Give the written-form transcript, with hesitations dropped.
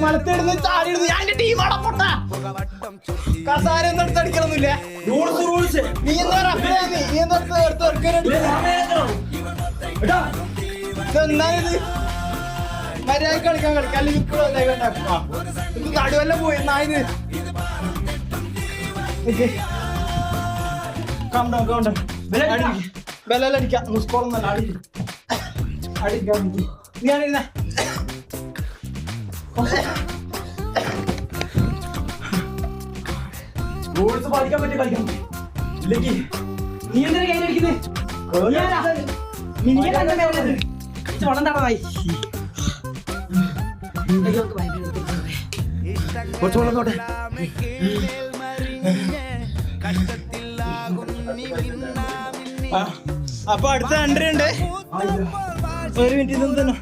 മലത്തിടുന്ന ചാടിയിടുന്നു. ഞാൻ എന്റെ ടീമാണോ പൊട്ട കസാര ഒന്നും എടുത്തടിക്കണമെന്നില്ല. നീ എന്താ നീ എന്താ എന്നാലിത് മര്യാദ കളിക്കാൻ അല്ലെങ്കിൽ നടുവല്ല പോയി എന്നായത് ബലടിക്കാം സ്കോറൊന്നല്ല അടിക്കാം ഞാനിരുന്ന റൂൾസ് പാലിക്കാൻ പറ്റിയ കളിക്കണം ഇല്ലെങ്കിൽ നീ എന്തിനാ കയ്യിലടിക്കുന്നത് വളം തടവായി കുറച്ച് വെള്ളം നോട്ടെ അപ്പൊ അടുത്ത 100 ഉണ്ട്. ഒരു മിനിറ്റ് ഇതൊന്നും